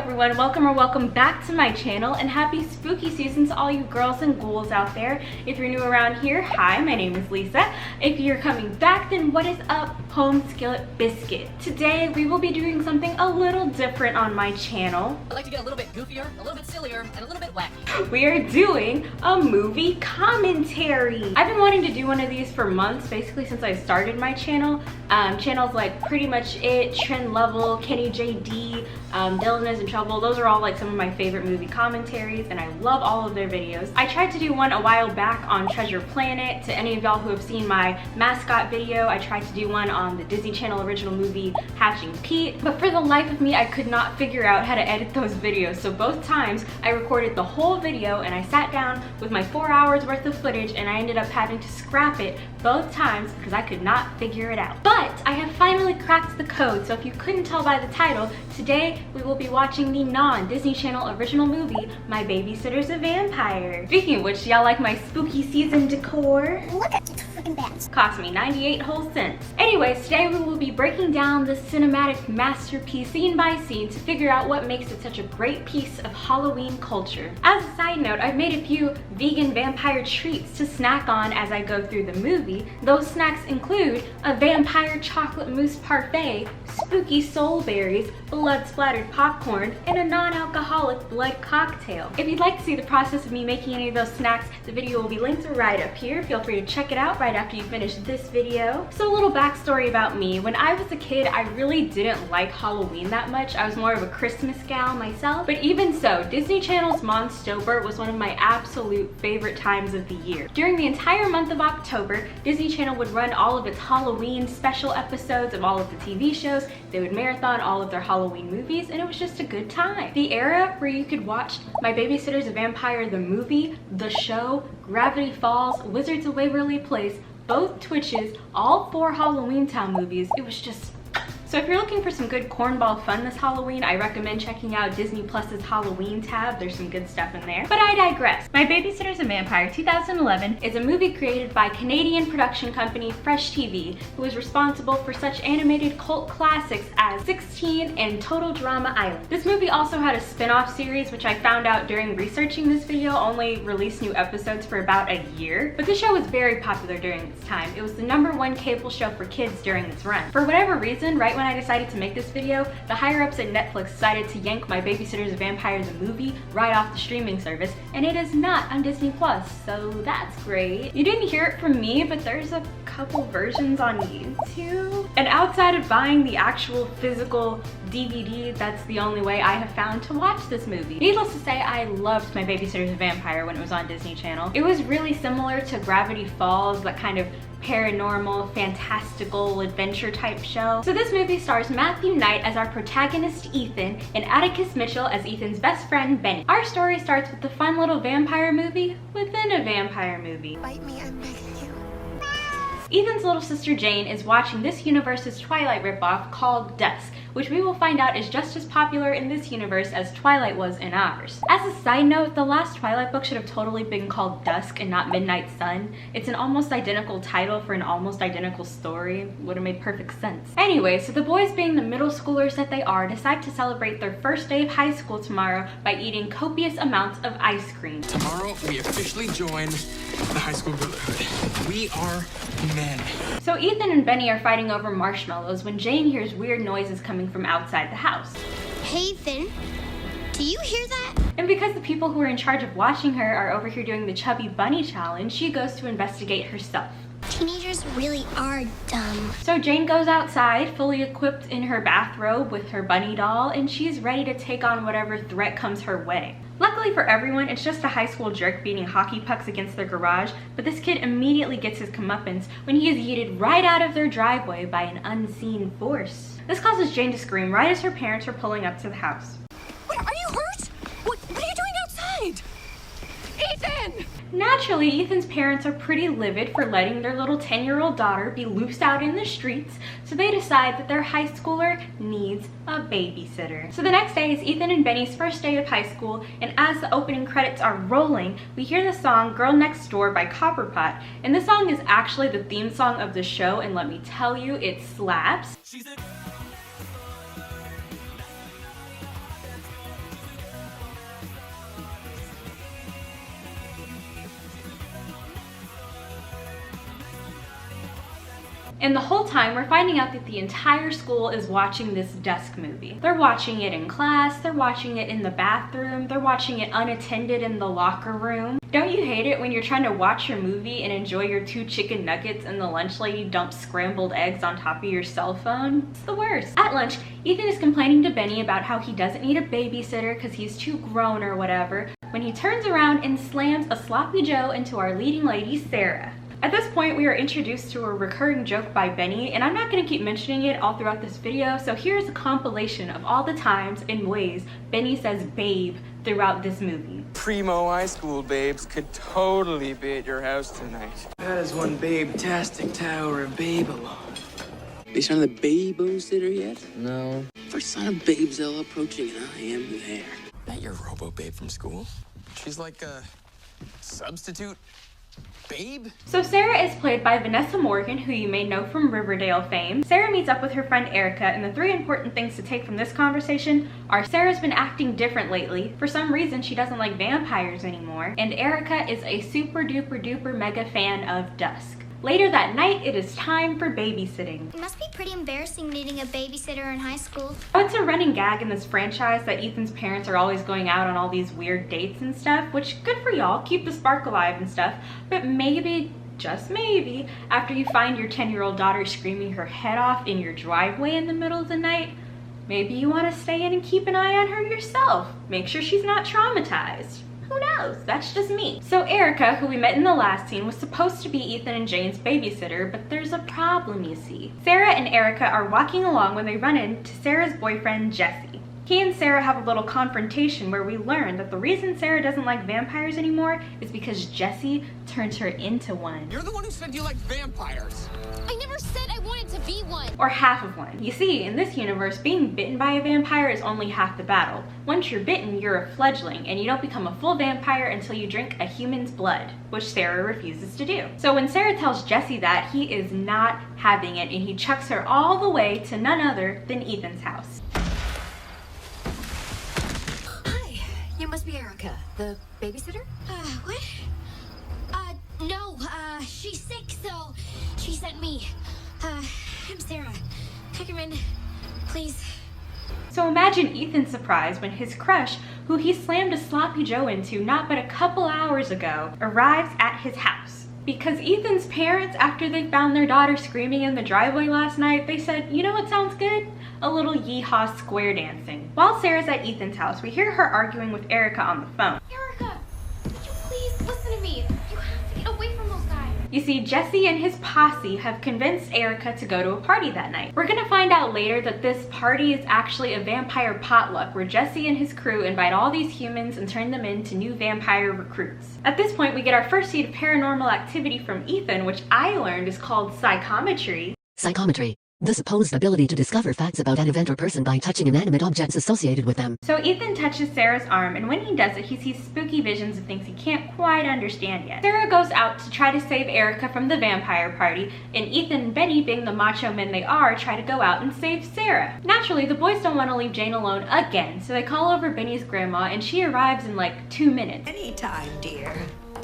everyone, welcome back to my channel, and happy spooky season to all you girls and ghouls out there. If you're new around here, hi, my name is Lisa. If you're coming back, then what is up, home skillet biscuit? Today we will be doing something a little different on my channel. I like to get a little bit goofier, a little bit sillier, and a little bit wacky. We are doing a movie commentary. I've been wanting to do one of these for months, basically since I started my channel. Channels like Pretty Much It, Trend Level, Kenny JD, Dylan Is in Trouble. Those are all like some of my favorite movie commentaries, and I love all of their videos. I tried to do one a while back on Treasure Planet. To any of y'all who have seen my mascot video, I tried to do one on the Disney Channel original movie Hatching Pete, but for the life of me I could not figure out how to edit those videos. So both times I recorded the whole video and I sat down with my 4 hours worth of footage, and I ended up having to scrap it both times because I could not figure it out. But I have finally cracked the code, so if you couldn't tell by the title, today we will be watching the non-Disney Channel original movie, My Babysitter's a Vampire. Speaking of which, y'all like my spooky season decor? Look at these freaking bats. Cost me 98 whole cents. Anyways, today we will be breaking down this cinematic masterpiece scene by scene to figure out what makes it such a great piece of Halloween culture. As a side note, I've made a few vegan vampire treats to snack on as I go through the movie. Those snacks include a vampire chocolate mousse parfait, spooky soul berries, blood-splattered popcorn, and a non-alcoholic blood cocktail. If you'd like to see the process of me making any of those snacks, the video will be linked right up here. Feel free to check it out right after you finish this video. So a little backstory about me. When I was a kid, I really didn't like Halloween that much. I was more of a Christmas gal myself. But even so, Disney Channel's Monstober was one of my absolute favorite times of the year. During the entire month of October, Disney Channel would run all of its Halloween special episodes of all of the TV shows. They would marathon all of their Halloween movies, and it was just a good time. The era where you could watch My Babysitter's a Vampire the movie, the show, Gravity Falls, Wizards of Waverly Place, both Twitches, all 4 Halloween Town movies, it was just... So if you're looking for some good cornball fun this Halloween, I recommend checking out Disney Plus's Halloween tab. There's some good stuff in there. But I digress. My Babysitter's a Vampire 2011 is a movie created by Canadian production company Fresh TV, who is responsible for such animated cult classics as 16 and Total Drama Island. This movie also had a spin-off series, which I found out during researching this video only released new episodes for about a year. But this show was very popular during its time. It was the #1 cable show for kids during its run. For whatever reason, right when I decided to make this video, the higher-ups at Netflix decided to yank My Babysitter's a Vampire the movie right off the streaming service, and it is not on Disney Plus, so that's great. You didn't hear it from me, but there's a couple versions on YouTube. And outside of buying the actual physical DVD, that's the only way I have found to watch this movie. Needless to say, I loved My Babysitter's a Vampire when it was on Disney Channel. It was really similar to Gravity Falls, that kind of paranormal, fantastical adventure type show. So this movie stars Matthew Knight as our protagonist Ethan and Atticus Mitchell as Ethan's best friend Benny. Our story starts with the fun little vampire movie within a vampire movie. Bite me, I'm begging you. Ethan's little sister Jane is watching this universe's Twilight ripoff called Dusk, which we will find out is just as popular in this universe as Twilight was in ours. As a side note, the last Twilight book should have totally been called Dusk and not Midnight Sun. It's an almost identical title for an almost identical story. Would have made perfect sense. Anyway, so the boys, being the middle schoolers that they are, decide to celebrate their first day of high school tomorrow by eating copious amounts of ice cream. Tomorrow, we officially join the high school brotherhood. We are men. So Ethan and Benny are fighting over marshmallows when Jane hears weird noises coming from outside the house. Hey, Ethan, do you hear that? And because the people who are in charge of watching her are over here doing the Chubby Bunny Challenge, she goes to investigate herself. Teenagers really are dumb. So Jane goes outside, fully equipped in her bathrobe with her bunny doll, and she's ready to take on whatever threat comes her way. Luckily for everyone, it's just a high school jerk beating hockey pucks against their garage, but this kid immediately gets his comeuppance when he is yeeted right out of their driveway by an unseen force. This causes Jane to scream right as her parents are pulling up to the house. Wait, are you hurt? What are you doing outside? Ethan! Naturally, Ethan's parents are pretty livid for letting their little 10-year-old daughter be loose out in the streets, so they decide that their high schooler needs a babysitter. So the next day is Ethan and Benny's first day of high school, and as the opening credits are rolling, we hear the song Girl Next Door by Copperpot, and this song is actually the theme song of the show, and let me tell you, it slaps. And the whole time we're finding out that the entire school is watching this Dusk movie. They're watching it in class, they're watching it in the bathroom, they're watching it unattended in the locker room. Don't you hate it when you're trying to watch your movie and enjoy your 2 chicken nuggets and the lunch lady dumps scrambled eggs on top of your cell phone? It's the worst. At lunch, Ethan is complaining to Benny about how he doesn't need a babysitter because he's too grown or whatever, when he turns around and slams a sloppy joe into our leading lady, Sarah. At this point, we are introduced to a recurring joke by Benny, and I'm not going to keep mentioning it all throughout this video, so here's a compilation of all the times and ways Benny says babe throughout this movie. Primo high school babes could totally be at your house tonight. That is one babe-tastic tower of Babylon. They signed the babysitter yet? No. First sign of Babeselle approaching, and I am there. That your robo-babe from school? She's like a substitute babe? So Sarah is played by Vanessa Morgan, who you may know from Riverdale fame. Sarah meets up with her friend Erica, and the 3 important things to take from this conversation are Sarah's been acting different lately. For some reason, she doesn't like vampires anymore, and Erica is a super duper duper mega fan of Dusk. Later that night, it is time for babysitting. It must be pretty embarrassing needing a babysitter in high school. Oh, it's a running gag in this franchise that Ethan's parents are always going out on all these weird dates and stuff, which good for y'all, keep the spark alive and stuff, but maybe, just maybe, after you find your 10-year-old daughter screaming her head off in your driveway in the middle of the night, maybe you want to stay in and keep an eye on her yourself. Make sure she's not traumatized. Who knows? That's just me. So Erica, who we met in the last scene, was supposed to be Ethan and Jane's babysitter, but there's a problem, you see. Sarah and Erica are walking along when they run into Sarah's boyfriend, Jesse. He and Sarah have a little confrontation where we learn that the reason Sarah doesn't like vampires anymore is because Jesse turned her into one. You're the one who said you like vampires. I never said I wanted to be one. Or half of one. You see, in this universe, being bitten by a vampire is only half the battle. Once you're bitten, you're a fledgling, and you don't become a full vampire until you drink a human's blood, which Sarah refuses to do. So when Sarah tells Jesse that, he is not having it, and he chucks her all the way to none other than Ethan's house. Hi, you must be Erica, the babysitter? What? No, she's sick, so she sent me. I'm Sarah. Tuckerman, please. So imagine Ethan's surprise when his crush, who he slammed a sloppy joe into not but a couple hours ago, arrives at his house. Because Ethan's parents, after they found their daughter screaming in the driveway last night, they said, you know what sounds good? A little yeehaw square dancing. While Sarah's at Ethan's house, we hear her arguing with Erica on the phone. Erica, would you please listen to me? You have to get away from those guys. You see, Jesse and his posse have convinced Erica to go to a party that night. We're gonna find out later that this party is actually a vampire potluck where Jesse and his crew invite all these humans and turn them into new vampire recruits. At this point, we get our first seed of paranormal activity from Ethan, which I learned is called psychometry. Psychometry. The supposed ability to discover facts about an event or person by touching inanimate objects associated with them. So Ethan touches Sarah's arm, and when he does it, he sees spooky visions of things he can't quite understand yet. Sarah goes out to try to save Erica from the vampire party, and Ethan and Benny, being the macho men they are, try to go out and save Sarah. Naturally, the boys don't want to leave Jane alone again, so they call over Benny's grandma, and she arrives in like 2 minutes. Anytime, dear.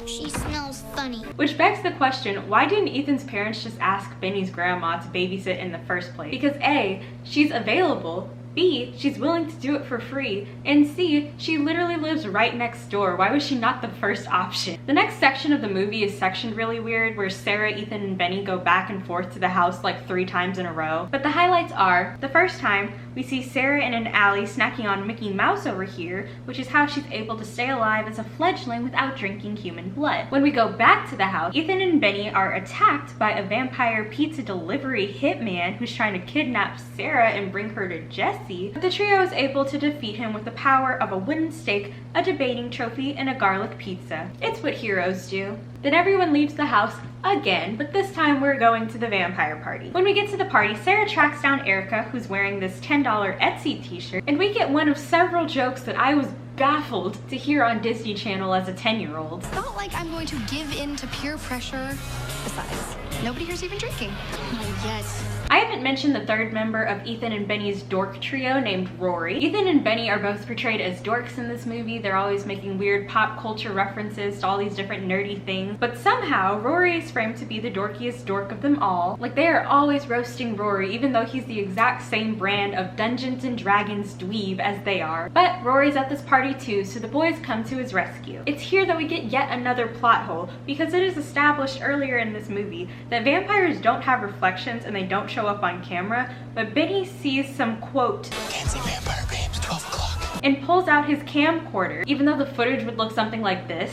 She smells funny. Which begs the question, why didn't Ethan's parents just ask Benny's grandma to babysit in the first place? Because A, she's available, B, she's willing to do it for free, and C, she literally lives right next door. Why was she not the first option? The next section of the movie is sectioned really weird, where Sarah, Ethan, and Benny go back and forth to the house like 3 times in a row. But the highlights are, the first time, we see Sarah in an alley snacking on Mickey Mouse over here, which is how she's able to stay alive as a fledgling without drinking human blood. When we go back to the house, Ethan and Benny are attacked by a vampire pizza delivery hitman who's trying to kidnap Sarah and bring her to Jesse. But the trio is able to defeat him with the power of a wooden stake, a debating trophy, and a garlic pizza. It's what heroes do. Then everyone leaves the house again, but this time we're going to the vampire party. When we get to the party, Sarah tracks down Erica, who's wearing this $10 Etsy t-shirt, and we get one of several jokes that I was baffled to hear on Disney Channel as a 10-year-old. It's not like I'm going to give in to peer pressure. Besides, nobody here's even drinking. Not yet. I haven't mentioned the third member of Ethan and Benny's dork trio named Rory. Ethan and Benny are both portrayed as dorks in this movie. They're always making weird pop culture references to all these different nerdy things. But somehow, Rory is framed to be the dorkiest dork of them all. Like, they are always roasting Rory, even though he's the exact same brand of Dungeons and Dragons dweeb as they are. But Rory's at this party too, so the boys come to his rescue. It's here that we get yet another plot hole, because it is established earlier in this movie that vampires don't have reflections and they don't show up on camera, but Benny sees some, quote, dancing vampire babes, 12 o'clock, and pulls out his camcorder, even though the footage would look something like this.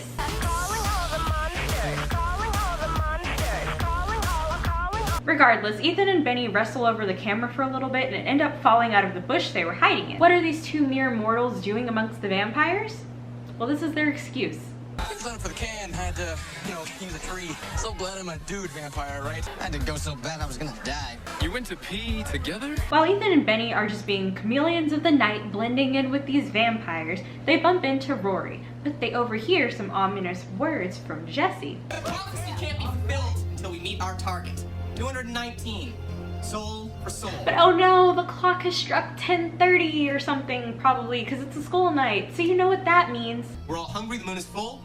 Regardless, Ethan and Benny wrestle over the camera for a little bit and end up falling out of the bush they were hiding in. What are these two mere mortals doing amongst the vampires? Well, this is their excuse. Excited for the can, had to, use a tree. So glad I'm a dude vampire, right? I didn't go so bad I was gonna die. You went to pee together? While Ethan and Benny are just being chameleons of the night, blending in with these vampires, they bump into Rory, but they overhear some ominous words from Jesse. Prophecy can't be fulfilled until we meet our target. 219. Soul for soul. But oh no, the clock has struck 10:30 or something, probably, because it's a school night, so you know what that means. We're all hungry, the moon is full.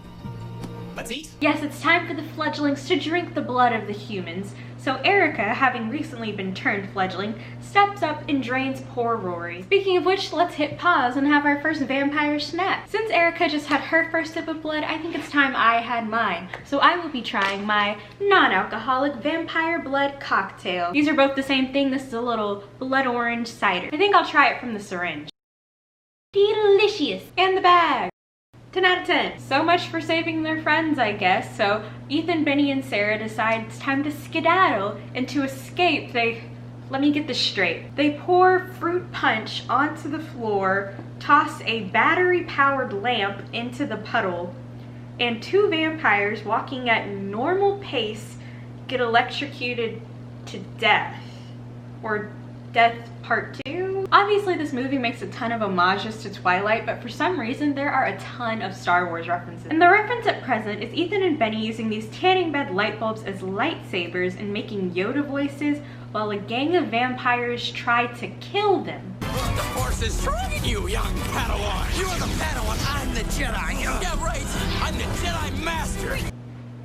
Let's eat. Yes, it's time for the fledglings to drink the blood of the humans. So Erica, having recently been turned fledgling, steps up and drains poor Rory. Speaking of which, let's hit pause and have our first vampire snack. Since Erica just had her first sip of blood, I think it's time I had mine. So I will be trying my non-alcoholic vampire blood cocktail. These are both the same thing. This is a little blood orange cider. I think I'll try it from the syringe. Delicious. And the bag. 10 out of 10. So much for saving their friends, I guess. So Ethan, Benny, and Sarah decide it's time to skedaddle, and to escape, let me get this straight. They pour fruit punch onto the floor, toss a battery-powered lamp into the puddle, and two vampires walking at normal pace get electrocuted to death. Or death part 2? Obviously this movie makes a ton of homages to Twilight, but for some reason there are a ton of Star Wars references. And the reference at present is Ethan and Benny using these tanning bed light bulbs as lightsabers and making Yoda voices while a gang of vampires try to kill them. The Force is strong in you, young Padawan. You are the Padawan, I'm the Jedi. Yeah, right. I'm the Jedi Master.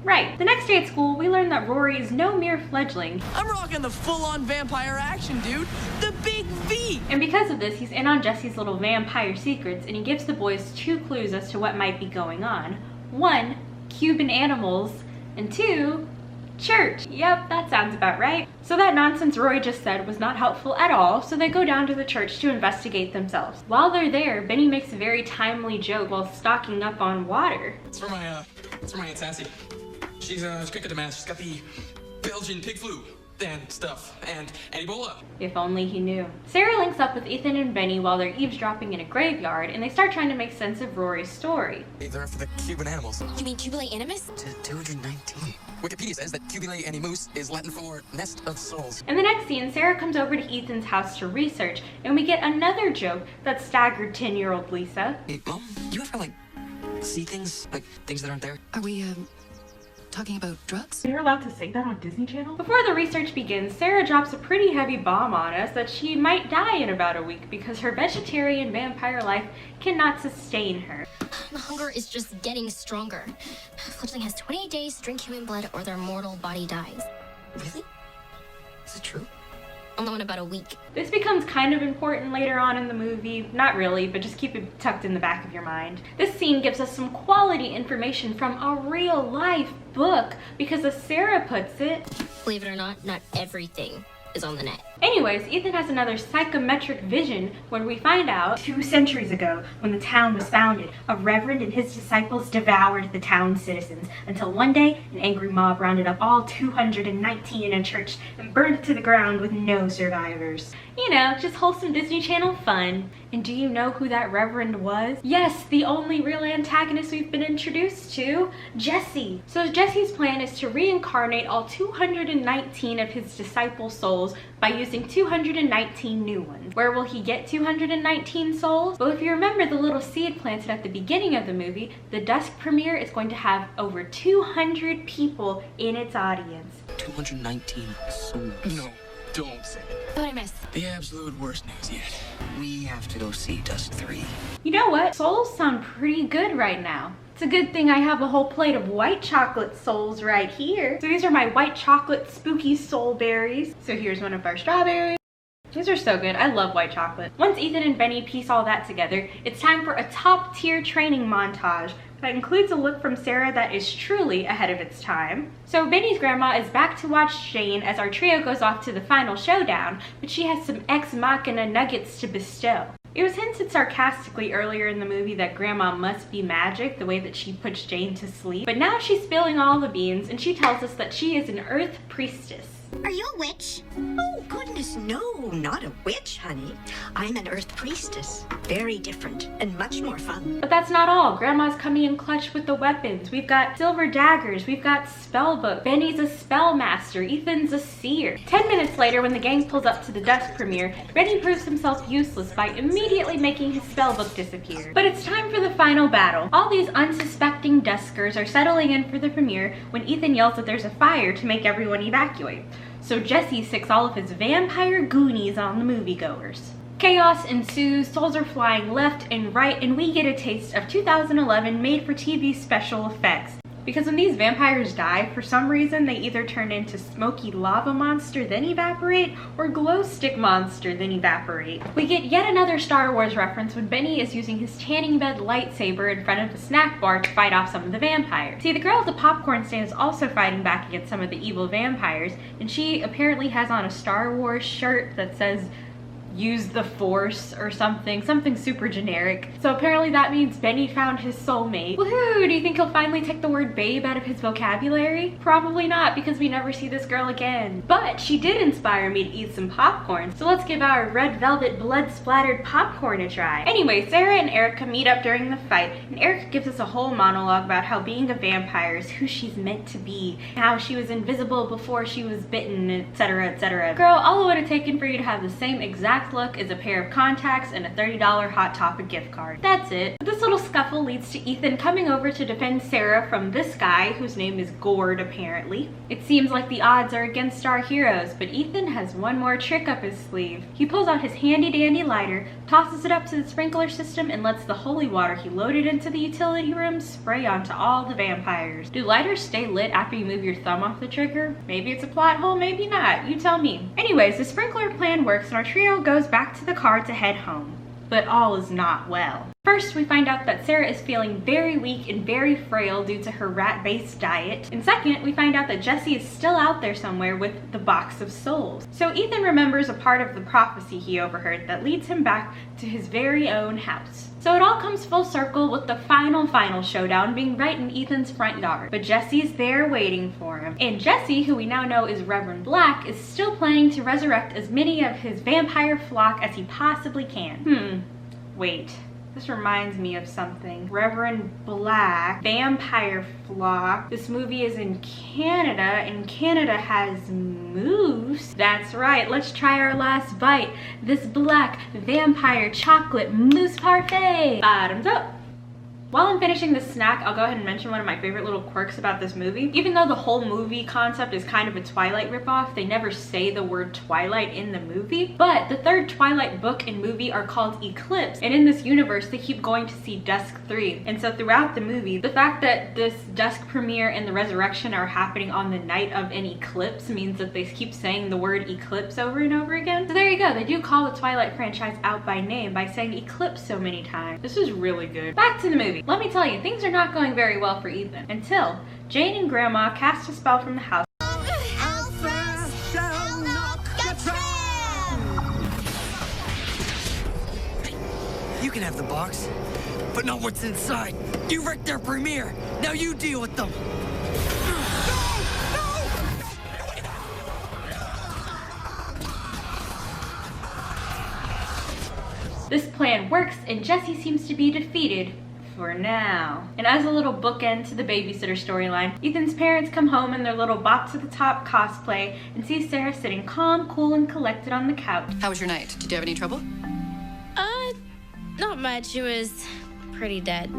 Right. The next day at school, we learn that Rory is no mere fledgling. I'm rocking the full-on vampire action, dude. The big V. And because of this, he's in on Jesse's little vampire secrets, and he gives the boys 2 clues as to what might be going on. 1, Cuban animals, and 2, church. Yep, that sounds about right. So that nonsense Rory just said was not helpful at all, so they go down to the church to investigate themselves. While they're there, Benny makes a very timely joke while stocking up on water. It's for my Aunt Sassy. She's quick at the mass. She's got the Belgian pig flu and stuff, and Ebola. If only he knew. Sarah links up with Ethan and Benny while they're eavesdropping in a graveyard, and they start trying to make sense of Rory's story. They're for the Cuban animals. You mean cubile animus? 219. Wikipedia says that cubile animus is Latin for nest of souls. In the next scene, Sarah comes over to Ethan's house to research, and we get another joke that staggered 10-year-old Lisa. Hey, Mom, you ever, see things? Like, things that aren't there? Are we, talking about drugs? You're allowed to say that on Disney Channel? Before the research begins, Sarah drops a pretty heavy bomb on us that she might die in about a week because her vegetarian vampire life cannot sustain her. The hunger is just getting stronger. Fledgling has 28 days to drink human blood or their mortal body dies. Really? Is it true? I'll know in about a week. This becomes kind of important later on in the movie. Not really, but just keep it tucked in the back of your mind. This scene gives us some quality information from a real life book because as Sarah puts it, Believe it or not everything is on the net. Anyways, Ethan has another psychometric vision when we find out 2 centuries ago, when the town was founded, a reverend and his disciples devoured the town's citizens until one day an angry mob rounded up all 219 in a church and burned it to the ground with no survivors. You know, just wholesome Disney Channel fun. And do you know who that Reverend was? Yes, the only real antagonist we've been introduced to, Jesse. So Jesse's plan is to reincarnate all 219 of his disciple souls by using 219 new ones. Where will he get 219 souls? Well, if you remember the little seed planted at the beginning of the movie, the Dusk premiere is going to have over 200 people in its audience. 219 souls. No, don't say it. What I miss? The absolute worst news yet. We have to go see Dusk 3. You know what? Souls sound pretty good right now. It's a good thing I have a whole plate of white chocolate souls right here. So these are my white chocolate spooky soul berries. So here's one of our strawberries. These are so good. I love white chocolate. Once Ethan and Benny piece all that together, it's time for a top tier training montage that includes a look from Sarah that is truly ahead of its time. So Benny's grandma is back to watch Jane as our trio goes off to the final showdown, but she has some ex machina nuggets to bestow. It was hinted sarcastically earlier in the movie that grandma must be magic, the way that she puts Jane to sleep, but now she's spilling all the beans and she tells us that she is an earth priestess. Are you a witch? Oh, goodness, no, not a witch, honey. I'm an earth priestess. Very different and much more fun. But that's not all. Grandma's coming in clutch with the weapons. We've got silver daggers. We've got spellbook. Benny's a spellmaster. Ethan's a seer. 10 minutes later, when the gang pulls up to the Dusk premiere, Benny proves himself useless by immediately making his spellbook disappear. But it's time for the final battle. All these unsuspecting Duskers are settling in for the premiere when Ethan yells that there's a fire to make everyone evacuate. So Jesse sicks all of his vampire goonies on the moviegoers. Chaos ensues, souls are flying left and right, and we get a taste of 2011 made-for-TV special effects. Because when these vampires die, for some reason they either turn into smoky lava monster then evaporate, or glow stick monster then evaporate. We get yet another Star Wars reference when Benny is using his tanning bed lightsaber in front of the snack bar to fight off some of the vampires. See, the girl at the popcorn stand is also fighting back against some of the evil vampires, and she apparently has on a Star Wars shirt that says use the force or something super generic. So apparently that means Benny found his soulmate. Woohoo! Do you think he'll finally take the word babe out of his vocabulary? Probably not, because we never see this girl again. But she did inspire me to eat some popcorn, so let's give our red velvet blood splattered popcorn a try. Anyway, Sarah and Erica meet up during the fight, and Erica gives us a whole monologue about how being a vampire is who she's meant to be, how she was invisible before she was bitten, etc, etc. Girl, all it would have taken for you to have the same exact look is a pair of contacts and a $30 Hot Topic gift card. That's it. This little scuffle leads to Ethan coming over to defend Sarah from this guy whose name is Gord apparently. It seems like the odds are against our heroes, but Ethan has one more trick up his sleeve. He pulls out his handy dandy lighter, tosses it up to the sprinkler system, and lets the holy water he loaded into the utility room spray onto all the vampires. Do lighters stay lit after you move your thumb off the trigger? Maybe it's a plot hole, maybe not. You tell me. Anyways, the sprinkler plan works and our trio goes back to the car to head home. But all is not well. First, we find out that Sarah is feeling very weak and very frail due to her rat-based diet. And second, we find out that Jesse is still out there somewhere with the box of souls. So Ethan remembers a part of the prophecy he overheard that leads him back to his very own house. So it all comes full circle with the final showdown being right in Ethan's front yard. But Jesse's there waiting for him. And Jesse, who we now know is Reverend Black, is still planning to resurrect as many of his vampire flock as he possibly can. Wait. This reminds me of something. Reverend Black, vampire flock. This movie is in Canada, and Canada has moose. That's right, let's try our last bite. This black vampire chocolate mousse parfait. Bottoms up. While I'm finishing this snack, I'll go ahead and mention one of my favorite little quirks about this movie. Even though the whole movie concept is kind of a Twilight ripoff, they never say the word Twilight in the movie. But the third Twilight book and movie are called Eclipse, and in this universe, they keep going to see Dusk 3. And so throughout the movie, the fact that this Dusk premiere and the resurrection are happening on the night of an eclipse means that they keep saying the word eclipse over and over again. So there you go, they do call the Twilight franchise out by name by saying eclipse so many times. This is really good. Back to the movie. Let me tell you, things are not going very well for Ethan until Jane and Grandma cast a spell from the house. You can have the box, but not what's inside. You wrecked their premiere. Now you deal with them. This plan works and Jesse seems to be defeated. For now. And as a little bookend to the babysitter storyline, Ethan's parents come home in their little box at the top cosplay and see Sarah sitting calm, cool, and collected on the couch. How was your night? Did you have any trouble? Not much. It was pretty dead.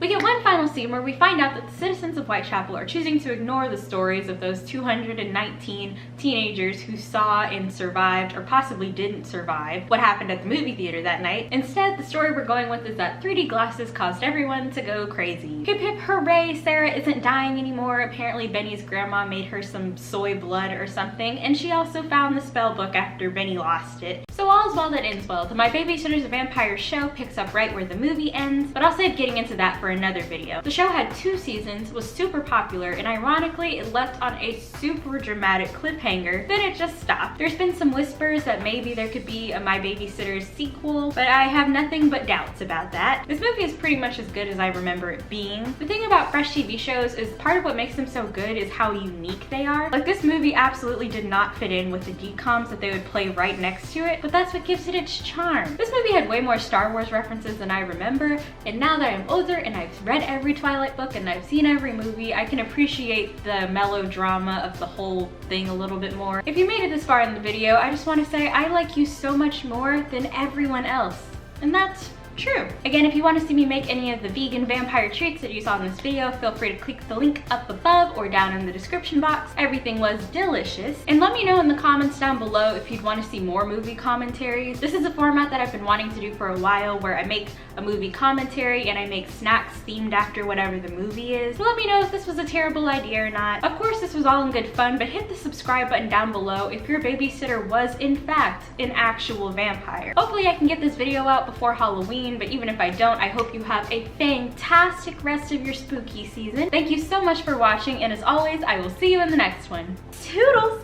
We get one final scene where we find out that the citizens of Whitechapel are choosing to ignore the stories of those 219 teenagers who saw and survived, or possibly didn't survive, what happened at the movie theater that night. Instead, the story we're going with is that 3D glasses caused everyone to go crazy. Hip hip hooray, Sarah isn't dying anymore. Apparently Benny's grandma made her some soy blood or something, and she also found the spell book after Benny lost it. So all's well that ends well. The My Babysitter's a Vampire show picks up right where the movie ends, but I'll save getting into that for another video. The show had 2 seasons, was super popular, and ironically it left on a super dramatic cliffhanger, then it just stopped. There's been some whispers that maybe there could be a My Babysitter's sequel, but I have nothing but doubts about that. This movie is pretty much as good as I remember it being. The thing about fresh TV shows is part of what makes them so good is how unique they are. Like, this movie absolutely did not fit in with the DComs that they would play right next to it, but that's what gives it its charm. This movie had way more Star Wars references than I remember, and now that I'm older and I've read every Twilight book and I've seen every movie, I can appreciate the melodrama of the whole thing a little bit more. If you made it this far in the video, I just want to say I like you so much more than everyone else. And that's true. Again, if you want to see me make any of the vegan vampire treats that you saw in this video, feel free to click the link up above or down in the description box. Everything was delicious. And let me know in the comments down below if you'd want to see more movie commentaries. This is a format that I've been wanting to do for a while, where I make a movie commentary and I make snacks themed after whatever the movie is. So let me know if this was a terrible idea or not. Of course, this was all in good fun, but hit the subscribe button down below if your babysitter was in fact an actual vampire. Hopefully I can get this video out before Halloween, but even if I don't, I hope you have a fantastic rest of your spooky season. Thank you so much for watching, and as always, I will see you in the next one. Toodles!